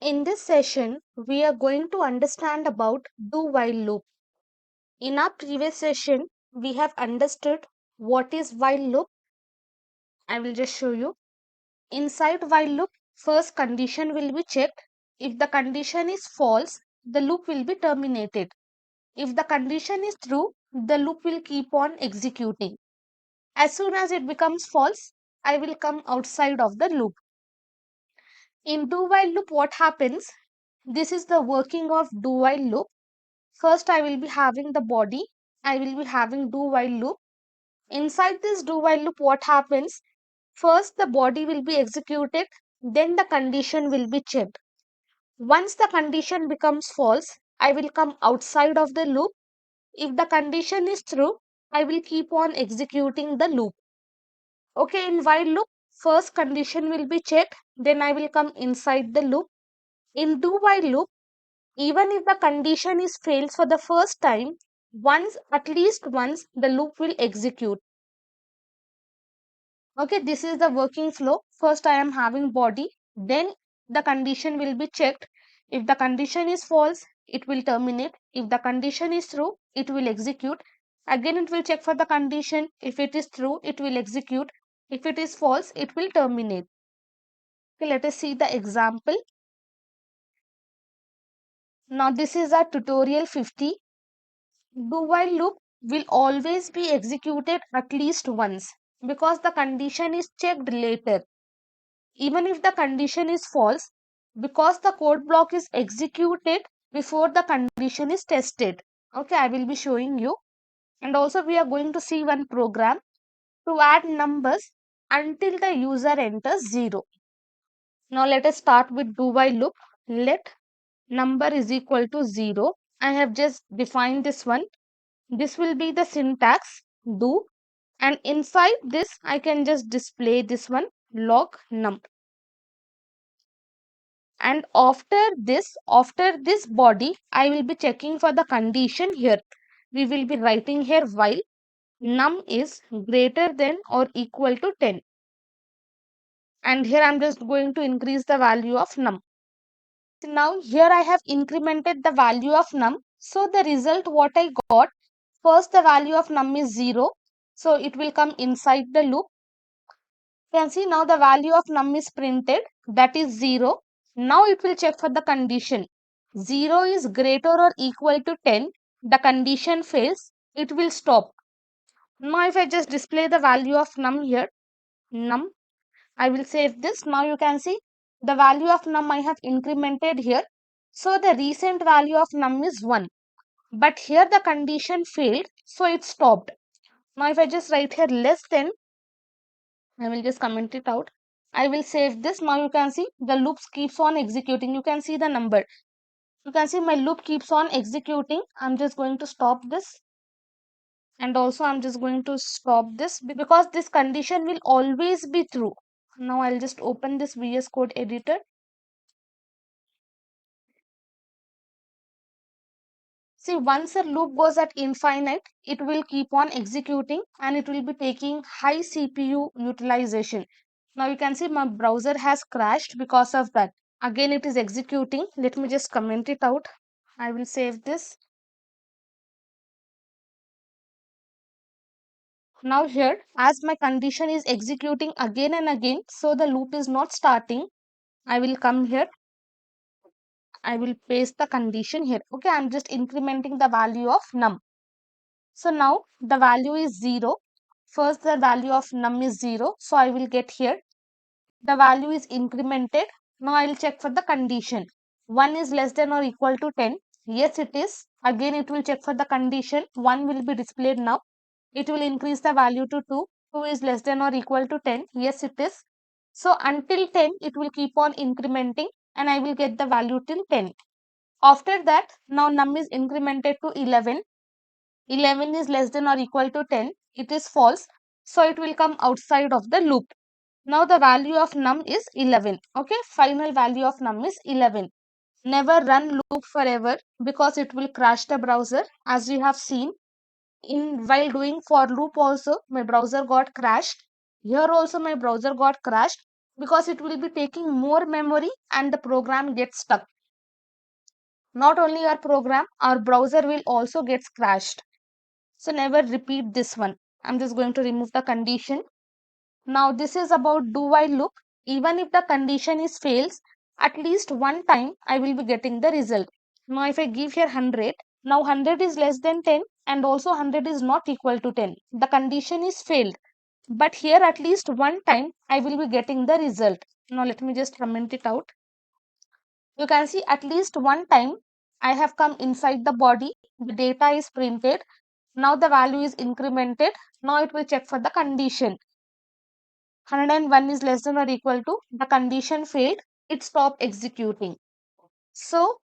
In this session, we are going to understand about do-while loop. In our previous session, we have understood what is while loop. I will just show you. Inside while loop, first condition will be checked. If the condition is false, the loop will be terminated. If the condition is true, the loop will keep on executing. As soon as it becomes false, I will come outside of the loop. In do-while loop, what happens? This is the working of do-while loop. First, I will be having the body. I will be having do while loop. Inside this do while loop, what happens? First, the body will be executed, then the condition will be checked. Once the condition becomes false, I will come outside of the loop. If the condition is true, I will keep on executing the loop. Okay, in while loop, first condition will be checked, then I will come inside the loop. In do while loop, even if the condition is failed for the first time, at least once, the loop will execute. Okay, this is the working flow. First, I am having body, then the condition will be checked. If the condition is false, it will terminate. If the condition is true, it will execute. Again, it will check for the condition. If it is true, it will execute. If it is false, it will terminate. Okay, let us see the example. Now, this is our tutorial 50. Do while loop will always be executed at least once because the condition is checked later. Even if the condition is false, because the code block is executed before the condition is tested. Okay, I will be showing you. And also we are going to see one program to add numbers until the user enters 0. Now let us start with do while loop. Let number is equal to 0. I have just defined this one. This will be the syntax do, and inside this I can just display this one log num. And after this body, I will be checking for the condition here. We will be writing here while num is greater than or equal to 10. And here I'm just going to increase the value of num. Now here I have incremented the value of num. So the result what I got, first the value of num is 0. So it will come inside the loop. You can see now the value of num is printed, that is 0. Now it will check for the condition. 0 is greater or equal to 10. The condition fails, it will stop. Now if I just display the value of num here, num, I will save this. Now you can see the value of num I have incremented here. So the recent value of num is 1. But here the condition failed, so it stopped. Now if I just write here less than, I will just comment it out. I will save this. Now you can see the loop keeps on executing. You can see the number. You can see my loop keeps on executing. I'm just going to stop this. And also I'm just going to stop this because this condition will always be true. Now I'll just open this VS Code editor. See, once a loop goes at infinite, it will keep on executing and it will be taking high CPU utilization. Now you can see my browser has crashed because of that. Again, it is executing. Let me just comment it out. I will save this. Now here, as my condition is executing again and again, so the loop is not starting. I will come here. I will paste the condition here. Okay, I'm just incrementing the value of num. So now the value is 0. First, the value of num is 0. So I will get here. The value is incremented. Now I will check for the condition. 1 is less than or equal to 10. Yes, it is. Again, it will check for the condition. 1 will be displayed now. It will increase the value to 2. 2 is less than or equal to 10. Yes, it is. So until 10, it will keep on incrementing and I will get the value till 10. After that, now num is incremented to 11. 11 is less than or equal to 10. It is false. So it will come outside of the loop. Now the value of num is 11. Okay, final value of num is 11. Never run loop forever because it will crash the browser. As you have seen, while doing for loop also, my browser got crashed. Here also my browser got crashed. because it will be taking more memory and the program gets stuck. Not only our program, our browser will also get crashed. So never repeat this one. I'm just going to remove the condition. Now this is about do while loop. Even if the condition is fails, at least one time I will be getting the result. Now if I give here 100, now 100 is less than 10 and also 100 is not equal to 10. The condition is failed. But here at least one time I will be getting the result. Now let me just comment it out. You can see at least one time I have come inside the body. The data is printed. Now the value is incremented. Now it will check for the condition. 101 is less than or equal to, the condition failed, it stopped executing. So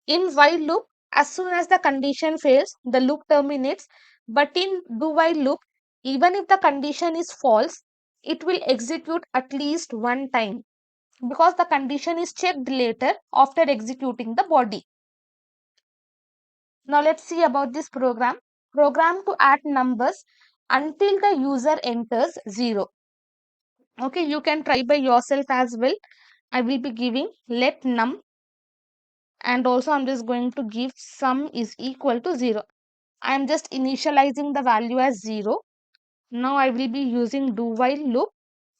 in while loop, as soon as the condition fails, the loop terminates. But in do while loop, even if the condition is false, it will execute at least one time because the condition is checked later after executing the body. Now let's see about this program. Program to add numbers until the user enters 0. Okay, you can try by yourself as well. I will be giving let num, and also I'm just going to give sum is equal to 0. I am just initializing the value as 0. Now I will be using do while loop.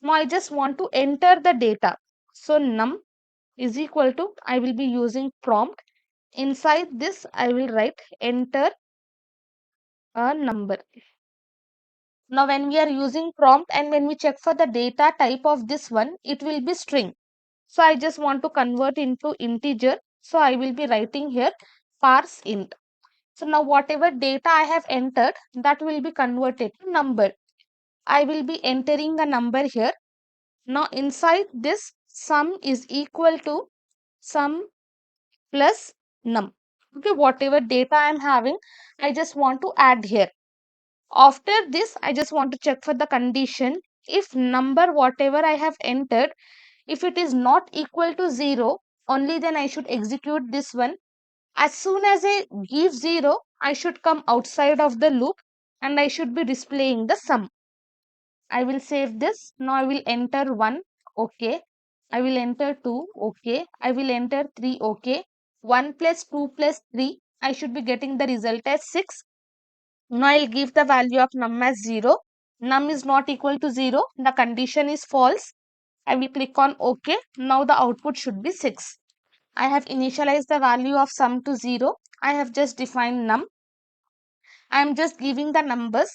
Now I just want to enter the data. So num is equal to, I will be using prompt. Inside this I will write enter a number. Now when we are using prompt and when we check for the data type of this one, it will be string. So I just want to convert into integer. So I will be writing here parse int. So now whatever data I have entered, that will be converted to number. I will be entering a number here. Now inside this sum is equal to sum plus num. Okay, whatever data I am having, I just want to add here. After this, I just want to check for the condition. If number whatever I have entered, if it is not equal to 0, only then I should execute this one. As soon as I give 0, I should come outside of the loop and I should be displaying the sum. I will save this. Now I will enter 1. Okay. I will enter 2. Okay. I will enter 3. Okay. 1 plus 2 plus 3. I should be getting the result as 6. Now I will give the value of num as 0. Num is not equal to 0. The condition is false. I will click on OK. Now the output should be 6. I have initialized the value of sum to 0. I have just defined num. I am just giving the numbers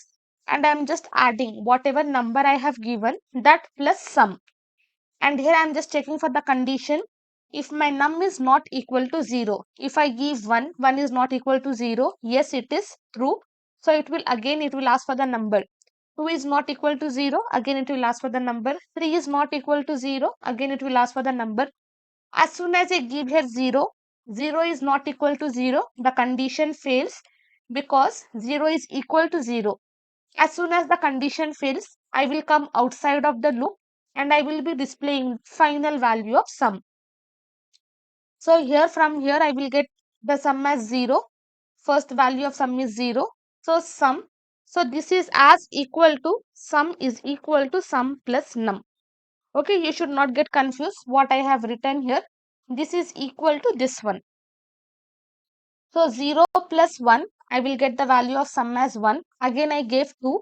and I am just adding whatever number I have given, that plus sum. And here I am just checking for the condition. If my num is not equal to 0, if I give 1, 1 is not equal to 0, yes, it is true. So it will ask for the number. 2 is not equal to 0, again it will ask for the number. 3 is not equal to 0, again it will ask for the number. As soon as I give here 0, 0 is not equal to 0, the condition fails because 0 is equal to 0. As soon as the condition fails, I will come outside of the loop and I will be displaying final value of sum. So from here I will get the sum as 0. First value of sum is 0. So sum. So this is as equal to sum is equal to sum plus num. Okay, you should not get confused what I have written here. This is equal to this one. So 0 plus 1, I will get the value of sum as 1. Again I gave 2.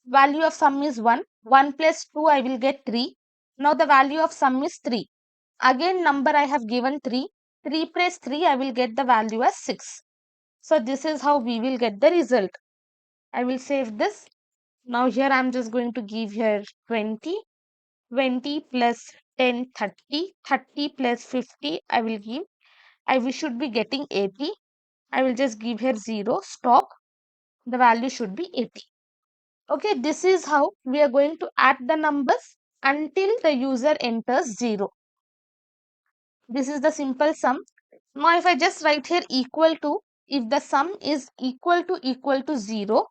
Value of sum is 1. 1 plus 2, I will get 3. Now the value of sum is 3. Again number I have given 3. 3 plus 3, I will get the value as 6. So this is how we will get the result. I will save this. Now here I am just going to give here 20. 20 plus 10, 30. 30 plus 50, I will give. We should be getting 80. I will just give here 0. Stop. The value should be 80. Okay, this is how we are going to add the numbers until the user enters 0. This is the simple sum. Now if I just write here equal to, if the sum is equal to 0,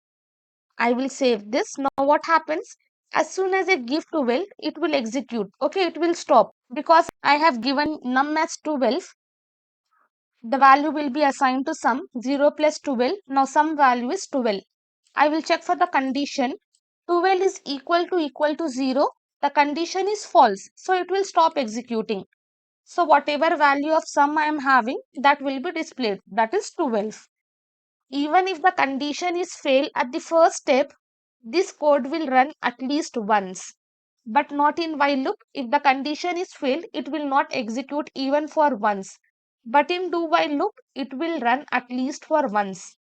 I will save this. Now what happens? As soon as I give 12, it will execute. Okay, it will stop because I have given num as 12. The value will be assigned to sum 0 plus 12. Now sum value is 12. I will check for the condition. 12 is equal to 0. the condition is false, so it will stop executing. So whatever value of sum I am having, that will be displayed, that is 12. Even if the condition is fail at the first step, this code will run at least once, but not in while loop. If the condition is failed, it will not execute even for once, but in do while loop, it will run at least for once.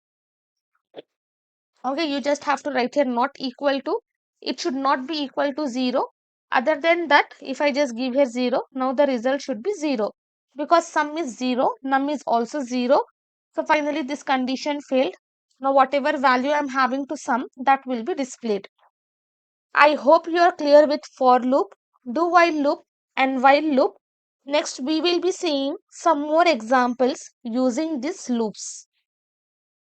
Okay, you just have to write here not equal to. It should not be equal to 0. Other than that, if I just give here 0, now the result should be 0. Because sum is 0, num is also 0. So finally this condition failed. Now whatever value I am having to sum, that will be displayed. I hope you are clear with for loop, do while loop and while loop. Next we will be seeing some more examples using these loops.